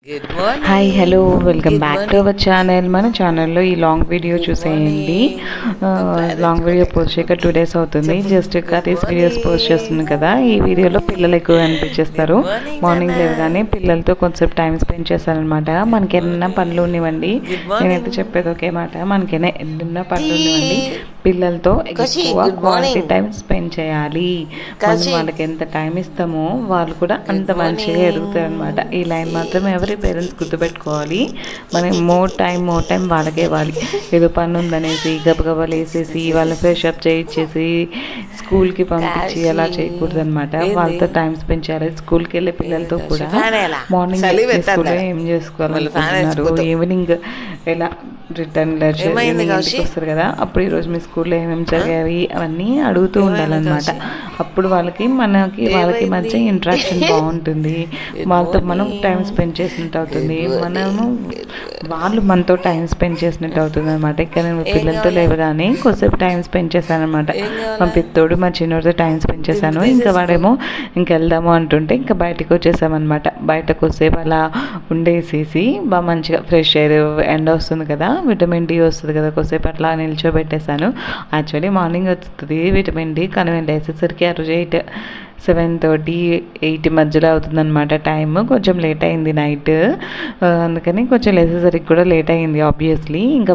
Good morning. Hi hello welcome Good back to morning. Our channel. మన ఛానల్లో ఈ long video Good చూసేయండి. morning. Long video post చేయక 2 days అవుతుంది. Just curries videos post చేస్తున్నాను కదా. ఈ వీడియోలో పిల్లలు ఎక్కువ అనిపించేస్తారు. Good morning, morning Nana. లేవగానే పిల్లలతో కొంచెం టైం స్పెండ్ చేస్తానమాట. మనకి ఎన్న పనులు ఉన్నవండి, Good morning. నేనైతే చెప్పేది ఒకే మాట, మనకైనా ఎన్న పనులు ఉన్నవండి, పిల్లలతో Kashi, ఎక్కువ good quality morning. Time spend చేయాలి. మనం Kashi. వాళ్ళకి ఎంత టైం ఇస్తామో వాళ్ళు కూడా అంత Good మంచిగా morning. ఎదుగుతారు అనమాట. ఈ లైన్ మాత్రం ఎవరి పేరెంట్స్ గుర్తుపెట్టుకోవాలి. మనం మోర్ టైం వాళ్ళకే ఇవ్వాలి. ఏదో పని ఉందనేసి గబగబా వేసేసి వాళ్ళని ఫ్రెష్ అప్ చేయించేసి స్కూల్కి పంపించి Kashi. అలా చేయకూడదు అనమాట. ఏంది? వాళ్ళతో టైం స్పెండ్ చేయాలి. స్కూల్కి వెళ్ళే పిల్లలతో కూడా ఫ్యాన్ ఎలా? మార్నింగ్ చలి పెట్టద్దా? స్కూల్లో ఏం మళ్ళీ ఫ్యాన్ చేసుకోవాలనుకుంటున్నారు, వేసుకుంటాం. ఈవినింగ్ ఎలా రిటర్న్ ఏమైంది ఇంటికి కౌశి? వస్తారు కదా, అప్పుడు ఈరోజు మీ స్కూల్లో ఏమేమి జరిగాయి అవన్నీ అడుగుతూ ఏమైంది ఉండాలన్నమాట. కౌశి? అప్పుడు వాళ్ళకి వాళ్ళకి మధ్య ఏమైంది? ఇంట్రాక్షన్ బాగుంటుంది. Good వాళ్ళతో మనం morning. టైం స్పెండ్ చేసినట్టు అవుతుంది. Good morning. మనము వాళ్ళు మనతో టైం స్పెండ్ చేసినట్టు అవుతుంది అనమాట. ఇక్కడ నేను ఏం పిల్లలతో కావాలి? లేవగానే కొద్దిసేపు టైం స్పెండ్ చేశాను అనమాట. ఏం కావాలి? మా పెద్దోడు మా చిన్నోడితో టైం స్పెండ్ చేశాను. ఇంకా వాడేమో ఇంకెళ్దాము అంటుంటే ఇంకా బయటకు వచ్చేసామన్నమాట. బయట కొద్దిసేపు అలా ఉండేసేసి బాగా మంచిగా ఫ్రెష్ ఎయిర్, ఎండ వస్తుంది కదా, విటమిన్ డి వస్తుంది కదా, కొద్దిసేపు అట్లా నిల్చోబెట్టేశాను. యాక్చువల్లీ మార్నింగ్ వస్తుంది విటమిన్ డి, కానీ మేము లేచేసరికి ఆ రోజు 7:30, 8 మధ్యలో అవుతుందన్నమాట. టైం కొంచెం లేట్ అయింది నైట్. అందుకని కొంచెం లేచేసరికి కూడా లేట్ అయింది ఆబ్వియస్లీ. ఇంకా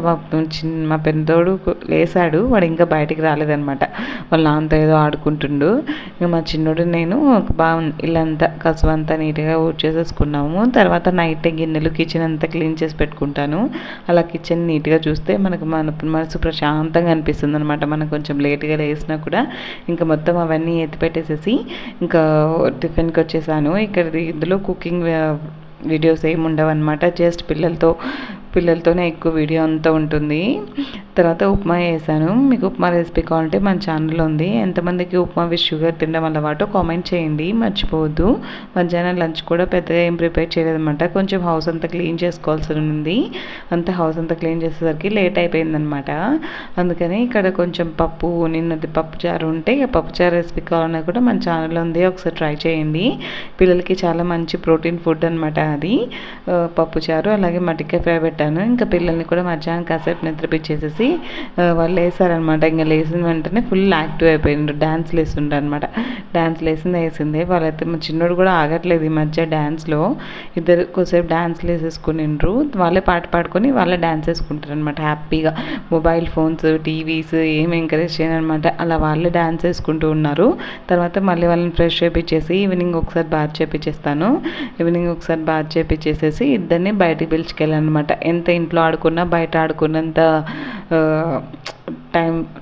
మా పెద్దోడు లేసాడు, వాడు ఇంకా బయటికి రాలేదన్నమాట. వాళ్ళ నాన్నతో ఏదో ఆడుకుంటుండు. ఇంకా మా చిన్నోడు నేను బాగా ఇల్లంతా కసువంతా నీట్గా ఊడ్చేసేసుకున్నాము. తర్వాత నైట్ గిన్నెలు కిచెన్ అంతా క్లీన్ చేసి పెట్టుకుంటాను. అలా కిచెన్ నీట్గా చూస్తే మనకు మన మనసు ప్రశాంతంగా అనిపిస్తుంది అనమాట. మనం కొంచెం లేట్గా లేసినా కూడా ఇంకా మొత్తం అవన్నీ ఎత్తి పెట్టేసేసి ఇంకా టిఫిన్కి వచ్చేసాను. ఇందులో కుకింగ్ వీడియోస్ ఏమి ఉండవు అనమాట. జస్ట్ పిల్లలతోనే ఎక్కువ వీడియో అంతా ఉంటుంది. తర్వాత ఉప్మా చేశాను. మీకు ఉప్మా రెసిపీ కావాలంటే మన ఛానల్లో ఉంది. ఎంతమందికి ఉప్మా విత్ షుగర్ తినడం అలవాటు కామెంట్ చేయండి, మర్చిపోవద్దు. మధ్యాహ్నం లంచ్ కూడా పెద్దగా ఏం ప్రిపేర్ చేయలేదన్నమాట. కొంచెం హౌస్ అంతా క్లీన్ చేసుకోవాల్సి ఉంది. అంతా హౌస్ అంతా క్లీన్ చేసేసరికి లేట్ అయిపోయిందనమాట. అందుకని ఇక్కడ కొంచెం నిన్నది పప్పుచారు ఉంటే పప్పుచారు రెసిపీ కావాలన్నా కూడా మన ఛానల్లో ఉంది, ఒకసారి ట్రై చేయండి. పిల్లలకి చాలా మంచి ప్రోటీన్ ఫుడ్ అనమాట అది పప్పుచారు. అలాగే మట్టికాయ ఫ్రై పెట్టాను. ఇంకా పిల్లల్ని కూడా మధ్యాహ్నం కాసేపు నిద్రపిచ్చేసేసి వాళ్ళు వేసారనమాట. ఇంకా లేసిన వెంటనే ఫుల్ యాక్టివ్ అయిపోయిండ్రు. డ్యాన్స్ లేస్తుండ్రు అనమాట. డ్యాన్స్ వేసిందే. వాళ్ళైతే మా చిన్నోడు కూడా ఆగట్లేదు ఈ మధ్య డ్యాన్స్లో. ఇద్దరు కొద్దిసేపు డ్యాన్స్ వేసేసుకునిండ్రు. వాళ్ళే పాట పాడుకొని వాళ్ళే డ్యాన్స్ వేసుకుంటారు అనమాట హ్యాపీగా. మొబైల్ ఫోన్స్, టీవీస్ ఏమి ఎంకరేజ్ చేయనమాట. అలా వాళ్ళే డ్యాన్స్ వేసుకుంటూ ఉన్నారు. తర్వాత మళ్ళీ వాళ్ళని ఫ్రెష్ చేపించేసి ఈవినింగ్ ఒకసారి బాత్ చేపించేస్తాను. చేపించేసేసి ఇద్దరిని బయటికి పిలుచుకెళ్ళానమాట. ఎంత ఇంట్లో ఆడుకున్నా బయట ఆడుకున్నంత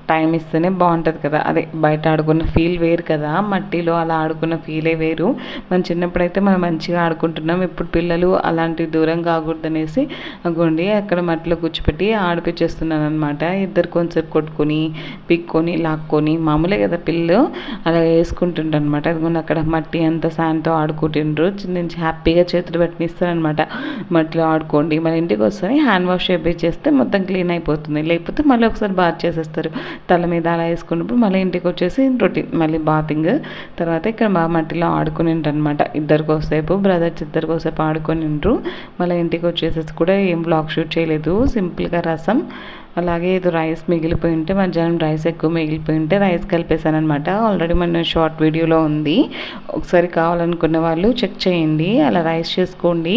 టైం ఇస్తేనే బాగుంటుంది కదా. అదే బయట ఆడుకున్న ఫీల్ వేరు కదా, మట్టిలో అలా ఆడుకున్న ఫీలే వేరు. మన చిన్నప్పుడైతే మనం మంచిగా ఆడుకుంటున్నాం. ఇప్పుడు పిల్లలు అలాంటి దూరం కాకూడదనేసి అగోండి అక్కడ మట్టిలో కూర్చోపెట్టి ఆడిపించేస్తున్నాను అనమాట. ఇద్దరు కొంచెంసేపు కొట్టుకొని పిక్కొని లాక్కొని మామూలే కదా పిల్లలు అలా వేసుకుంటుంటారు అనమాట. అదిగోండి అక్కడ మట్టి అంతా శాండ్తో ఆడుకుంటుండ్రు. నుంచి హ్యాపీగా చేతులు పెట్టినిస్తారనమాట. మట్టిలో ఆడుకోండి, మన ఇంటికి వస్తే హ్యాండ్ వాష్ చేస్తే మొత్తం క్లీన్ అయిపోతుంది. లేకపోతే మళ్ళీ ఒకసారి బాత్ చేసేస్తారు. తల మీద అలా వేసుకున్నప్పుడు మళ్ళీ ఇంటికి వచ్చేసి రొటీన్ మళ్ళీ బాతింగ్. తర్వాత ఇక్కడ బాగా మట్టిలో ఆడుకునింటారనమాట. బ్రదర్స్ ఇద్దరికోసేపు ఆడుకునిండ్రు. మళ్ళీ ఇంటికి వచ్చేసేసి కూడా ఏం బ్లాగ్ షూట్ చేయలేదు. సింపుల్గా రసం, అలాగే ఏదో రైస్ మిగిలిపోయి ఉంటే మధ్యాహ్నం రైస్ ఎక్కువ మిగిలిపోయి ఉంటే రైస్ కలిపేశాను అనమాట. ఆల్రెడీ మన షార్ట్ వీడియోలో ఉంది, ఒకసారి కావాలనుకున్న వాళ్ళు చెక్ చేయండి. అలా రైస్ చేసుకోండి,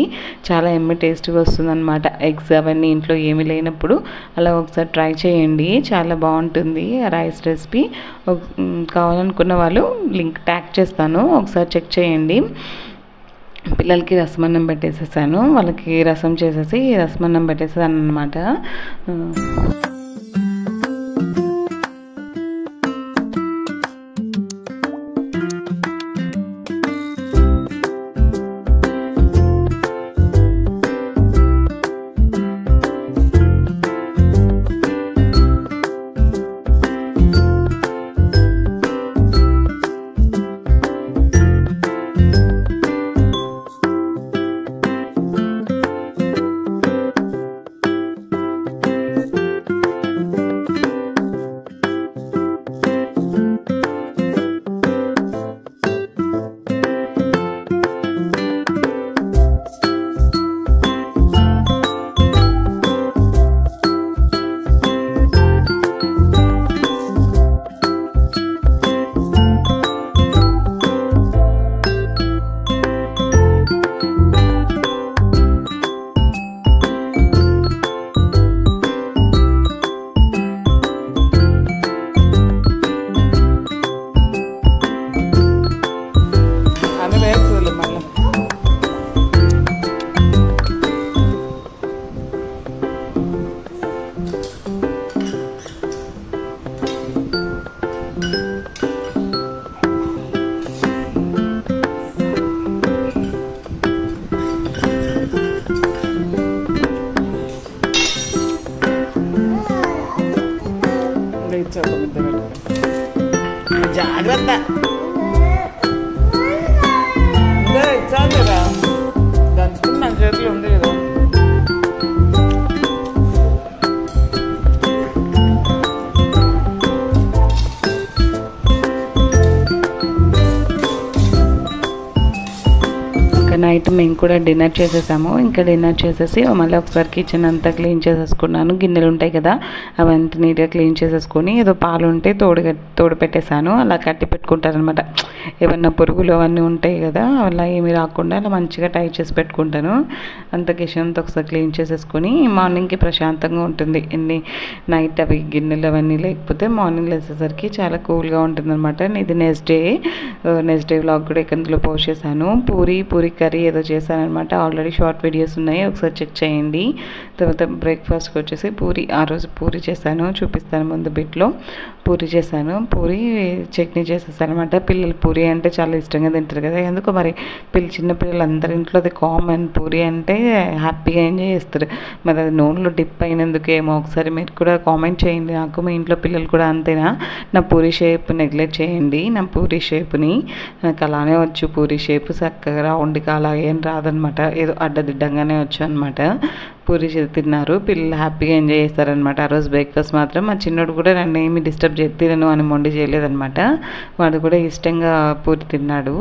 చాలా టేస్ట్గా వస్తుందన్నమాట. ఎగ్స్ అవన్నీ ఇంట్లో ఏమీ లేనప్పుడు అలా ఒకసారి ట్రై చేయండి, చాలా బాగుంటుంది ఆ రైస్ రెసిపీ. కావాలనుకున్న వాళ్ళు లింక్ ట్యాగ్ చేస్తాను, ఒకసారి చెక్ చేయండి. పిల్లలకి రసమన్నం పెట్టేసేసాను, వాళ్ళకి రసం చేసేసి రసమన్నం పెట్టేసాను అనమాట. ఇంకా నైట్ మేము కూడా డిన్నర్ చేసేసాము. ఇంకా డిన్నర్ చేసేసి మళ్ళీ ఒకసారి కిచెన్ అంతా క్లీన్ చేసేసుకున్నాను. గిన్నెలు ఉంటాయి కదా అవంతా నీట్గా క్లీన్ చేసేసుకొని ఏదో పాలు ఉంటే తోడు పెట్టేశాను. అలా కట్టి పెట్టుకుంటారనమాట. ఏమన్నా పురుగులు అవన్నీ ఉంటాయి కదా అలా ఏమి రాకుండా అలా మంచిగా టైట్ చేసి పెట్టుకుంటాను. అంత కిచెన్ అంతా ఒకసారి క్లీన్ చేసేసుకొని మార్నింగ్కి ప్రశాంతంగా ఉంటుంది. నైట్ అవి గిన్నెలు అవన్నీ లేకపోతే మార్నింగ్ లేసేసరికి చాలా కూల్గా ఉంటుంది అనమాట. ఇది నెక్స్ట్ డే వ్లాగ్ కూడా ఇందులో పోస్ట్ చేశాను. పూరి కర్రీ ఏదో చేశాను అనమాట. ఆల్రెడీ షార్ట్ వీడియోస్ ఉన్నాయి, ఒకసారి చెక్ చేయండి. తర్వాత బ్రేక్ఫాస్ట్కి వచ్చేసి ఆ రోజు పూరి చేశాను, చూపిస్తాను ముందు బిట్లో. పూరి చేశాను, పూరి చట్నీ చేసేసాను అనమాట. పిల్లలు పూరి అంటే చాలా ఇష్టంగా తింటారు కదా, ఎందుకో మరి చిన్న పిల్లలు అందరి ఇంట్లో అది కామన్. పూరి అంటే హ్యాపీగా ఎంజాయ్ చేస్తారు. మరి అది నూనెలో డిప్ అయినందుకేమో ఒకసారి మీరు కూడా కామెంట్ చేయండి నాకు. మీ ఇంట్లో పిల్లలు కూడా అంతేనా? నా పూరి షేప్ నెగ్లెక్ట్ చేయండి. నా పూరి షేప్ని నాకు అలానే వచ్చు. పూరి షేప్ చక్కగా రౌండ్గా అలా ఏం రాదనమాట, ఏదో అడ్డదిడ్డంగానే వచ్చు అనమాట. పూరి తిన్నారు, పిల్లలు హ్యాపీగా ఎంజాయ్ చేస్తారనమాట. ఆ రోజు బ్రేక్ఫాస్ట్ మాత్రం మా చిన్నోడు కూడా నన్ను ఏమి డిస్టర్బ్ తినను అని మొండి చేయలేదనమాట. వాడు కూడా ఇష్టంగా పూరి తిన్నాడు.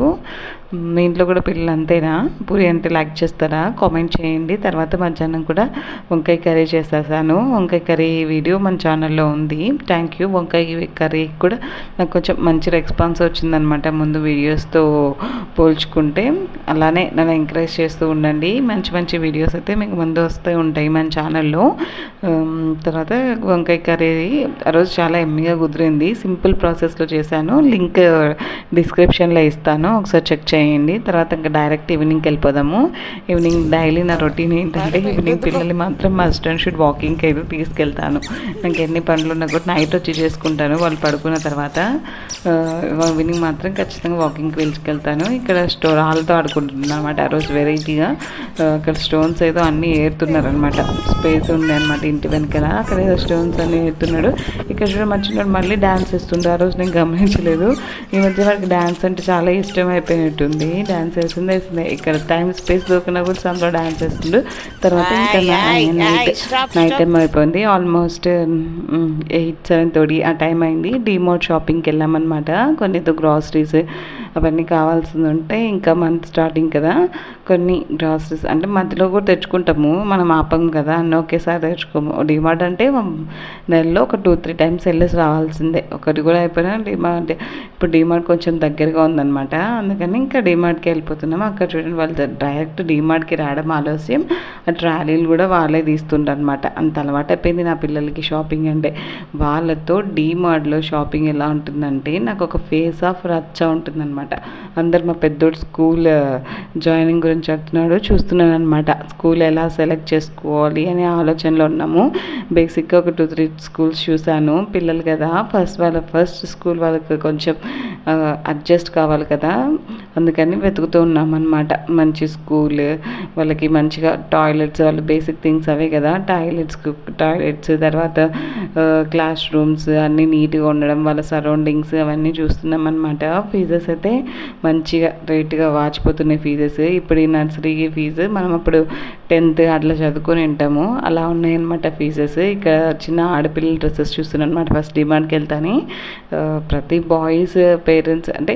మీ ఇంట్లో కూడా పిల్లలు అంతేనా? పూరి అంటే లైక్ చేస్తారా? కామెంట్ చేయండి. తర్వాత మధ్యాహ్నం కూడా వంకాయ కర్రీ చేసేసాను. వంకాయ కర్రీ వీడియో మన ఛానల్లో ఉంది. Thank you. వంకాయ కర్రీ కూడా నాకు కొంచెం మంచి రెస్పాన్స్ వచ్చిందనమాట ముందు వీడియోస్తో పోల్చుకుంటే. అలానే నన్ను ఎంకరేజ్ చేస్తూ ఉండండి. మంచి వీడియోస్ అయితే మీకు ముందు వస్తూ ఉంటాయి మన ఛానల్లో. తర్వాత వంకాయ కర్రీ ఆ రోజు చాలా ఎమ్మిగా కుదిరింది. సింపుల్ ప్రాసెస్లో చేశాను. లింక్ డిస్క్రిప్షన్లో ఇస్తాను, ఒకసారి చెక్ చేయండి. తర్వాత ఇంకా డైరెక్ట్ ఈవినింగ్కి వెళ్ళిపోదాము. ఈవినింగ్ డైలీ నా రొటీన్ ఏంటంటే ఈవినింగ్ పిల్లల్ని మాత్రం మస్ట్ అండ్ షుడ్ వాకింగ్కి అయితే తీసుకెళ్తాను. నాకు ఎన్ని పనులు ఉన్నా కూడా నైట్ వచ్చి చేసుకుంటాను వాళ్ళు పడుకున్న తర్వాత. ఈవినింగ్ మాత్రం ఖచ్చితంగా వాకింగ్కి వెళ్ళుకెళ్తాను. ఇక్కడ రాళ్ళతో ఆడుకుంటున్నాను అనమాట. ఆ రోజు వెరైటీగా అక్కడ స్టోన్స్ ఏదో అన్నీ ఏరుతున్నారనమాట. స్పేస్ ఉంది అనమాట ఇంటి వెనకాల, అక్కడ ఏదో స్టోన్స్ అన్నీ ఏరుతున్నాడు. ఇక్కడ చూడ మర్చిపోయాడు, మళ్ళీ డ్యాన్స్ వేస్తుండే. ఆ రోజు నేను గమనించలేదు. ఈ మధ్య వాడికి డ్యాన్స్ అంటే చాలా ఇష్టం అయిపోయినట్టుంది. డ్యాన్స్ వేస్తుంది. ఇక్కడ టైం స్పేస్ దొరికినా కూడా అందులో డ్యాన్స్ వేస్తుండు. తర్వాత ఇంకా నైట్ టైం అయిపోయింది. ఆల్మోస్ట్ 8-7:30 ఆ టైం అయింది. డిమార్ట్ షాపింగ్కి వెళ్ళామన్నమాట. కొన్ని గ్రాసరీస్ అవన్నీ కావాల్సింది ఉంటే, ఇంకా మంత్ స్టార్టింగ్ కదా, కొన్ని గ్రాసరీస్ అంటే మధ్యలో కూడా తెచ్చుకుంటాము, మనం ఆపం కదా అన్నీ ఒకేసారి తెచ్చుకోము. డిమార్ట్ అంటే నెలలో ఒక 2-3 టైమ్స్ వెళ్ళేసి రావాల్సిందే. ఒకటి కూడా అయిపోయినా డిమార్ట్. ఇప్పుడు డిమార్ట్ కొంచెం దగ్గరగా ఉందన్నమాట, అందుకని ఇంకా డిమార్ట్కి వెళ్ళిపోతున్నాము. అక్కడ చూడండి వాళ్ళు డైరెక్ట్ డిమార్ట్కి రావడం ఆలస్యం. ఆ ట్రాలీలు కూడా వాళ్ళే తీస్తుంటారు అనమాట. అంత అలవాటు అయిపోయింది నా పిల్లలకి షాపింగ్ అంటే. వాళ్ళతో డిమార్ట్లో షాపింగ్ ఎలా ఉంటుందంటే నాకు ఒక ఫేస్ ఆఫ్ రచ్చ ఉంటుందన్నమాట. అందరు మా పెద్దోడు స్కూల్ జాయినింగ్ గురించి చెప్తున్నాడు, చూస్తున్నాను అనమాట. స్కూల్ ఎలా సెలెక్ట్ చేసుకోవాలి అనే ఆలోచనలో ఉన్నాము. బేసిక్గా ఒక 2-3 స్కూల్స్ చూశాను. పిల్లలు కదా ఫస్ట్ స్కూల్ వాళ్ళకి కొంచెం అడ్జస్ట్ కావాలి కదా, అందుకని వెతుకుతూ ఉన్నాం అనమాట. మంచి స్కూల్ వాళ్ళకి, మంచిగా టాయిలెట్స్, వాళ్ళు బేసిక్ థింగ్స్ అవే కదా, టాయిలెట్స్ తర్వాత క్లాస్ రూమ్స్ అన్నీ నీట్గా ఉండడం, వాళ్ళ సరౌండింగ్స్ అవన్నీ చూస్తున్నాం అనమాట. ఫీజెస్ అయితే మంచిగా రేట్గా వాచిపోతున్నాయి ఫీజెస్. ఇప్పుడు ఈ నర్సరీకి ఫీజు మనం అప్పుడు 10th అట్లా చదువుకొని ఉంటాము, అలా ఉన్నాయన్నమాట ఫీజెస్. ఇక్కడ చిన్న ఆడపిల్లల డ్రెస్సెస్ చూస్తున్నాను అనమాట. ఫస్ట్ డిమార్ట్కి వెళ్తాను. ప్రతి బాయ్స్ పేరెంట్స్ అంటే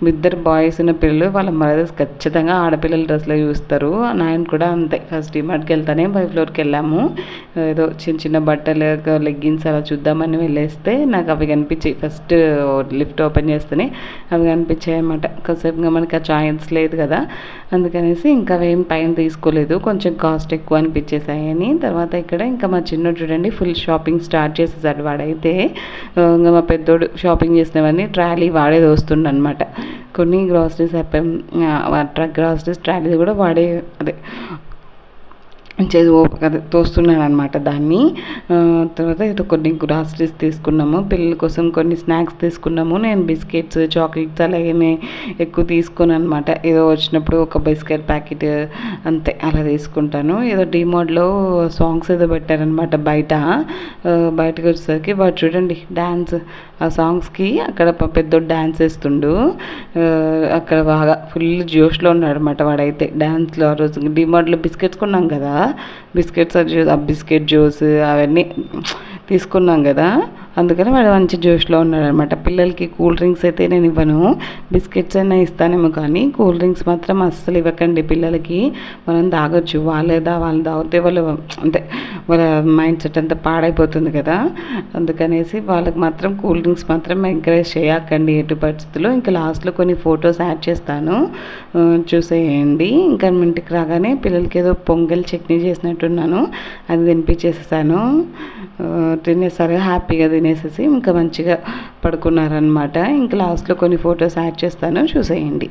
2 బాయ్స్ ఉన్న పిల్లలు వాళ్ళ మదర్స్ ఖచ్చితంగా ఆడపిల్లల డ్రెస్లో చూస్తారు. నాయన కూడా అంతే. ఫస్ట్ డిమార్ట్కి వెళ్తానే బై ఫ్లోర్కి వెళ్ళాము. ఏదో చిన్న బట్టలు, లెగ్గిన్స్ అలా చూద్దామని వెళ్ళేస్తే నాకు అవి కనిపించాయి. ఫస్ట్ లిఫ్ట్ ఓపెన్ చేస్తేనే అవి కనిపించాయి అన్నమాట. కాసేపుగా మనకి ఆ ఛాయిస్ లేదు కదా, అందుకనేసి ఇంకా అవేం పైన తీసుకోలేదు, కొంచెం కాస్ట్ ఎక్కువ అనిపించేసాయని. తర్వాత ఇక్కడ ఇంకా మా చిన్నోడు చూడండి ఫుల్ షాపింగ్ స్టార్ట్ చేసేసాడు. వాడైతే ఇంకా మా పెద్దోడు షాపింగ్ చేసినవన్నీ ట్రాలీ వాడే దోస్తుండ అనమాట. కొన్ని గ్రాసరీస్ గ్రాసరీస్ ట్రాలీ కూడా వాడే తోస్తున్నాడు అనమాట దాన్ని. తర్వాత ఏదో కొన్ని గ్రాసరీస్ తీసుకున్నాము. పిల్లల కోసం కొన్ని స్నాక్స్ తీసుకున్నాము. నేను బిస్కెట్స్, చాక్లెట్స్ అలా ఏమీ ఎక్కువ తీసుకోను అనమాట. ఏదో వచ్చినప్పుడు ఒక బిస్కెట్ ప్యాకెట్ అంతే అలా తీసుకుంటాను. ఏదో డిమార్ట్లో సాంగ్స్ ఏదో పెట్టారనమాట బయటకు వచ్చేసరికి. వాడు చూడండి డ్యాన్స్, ఆ సాంగ్స్కి అక్కడ పెద్దోడు డ్యాన్స్ వేస్తుండు. అక్కడ బాగా ఫుల్ జోష్లో ఉన్నాడు అనమాట వాడైతే డ్యాన్స్లో. ఆ రోజు డిమార్ట్లో బిస్కెట్స్ కొన్నాం కదా, బిస్కెట్స్ బిస్కెట్ జ్యూస్ అవన్నీ తీసుకున్నాం కదా, అందుకని వాడు మంచి జోష్లో ఉన్నాడనమాట. పిల్లలకి కూల్ డ్రింక్స్ అయితే నేను ఇవ్వను, బిస్కెట్స్ అయినా ఇస్తానేమో, కానీ కూల్ డ్రింక్స్ మాత్రం అస్సలు ఇవ్వకండి పిల్లలకి. మనం తాగొచ్చు, వాళ్ళు తాగితే వాళ్ళు అంటే వాళ్ళ మైండ్ సెట్ అంతా పాడైపోతుంది కదా. అందుకనేసి వాళ్ళకి మాత్రం కూల్ డ్రింక్స్ మాత్రం ఎంకరేజ్ చేయకండి ఎటు పరిస్థితుల్లో. ఇంకా లాస్ట్లో కొన్ని ఫొటోస్ యాడ్ చేస్తాను, చూసేయండి. ఇంకా ఇంటికి రాగానే పిల్లలకి ఏదో పొంగల్ చట్నీ చేసినట్టున్నాను, అది తినిపించేసేసాను. తినేసారు, హ్యాపీగా తినేసేసి ఇంకా మంచిగా పడుకున్నారనమాట. ఇంకా లాస్ట్లో కొన్ని ఫొటోస్ యాడ్ చేస్తాను, చూసేయండి.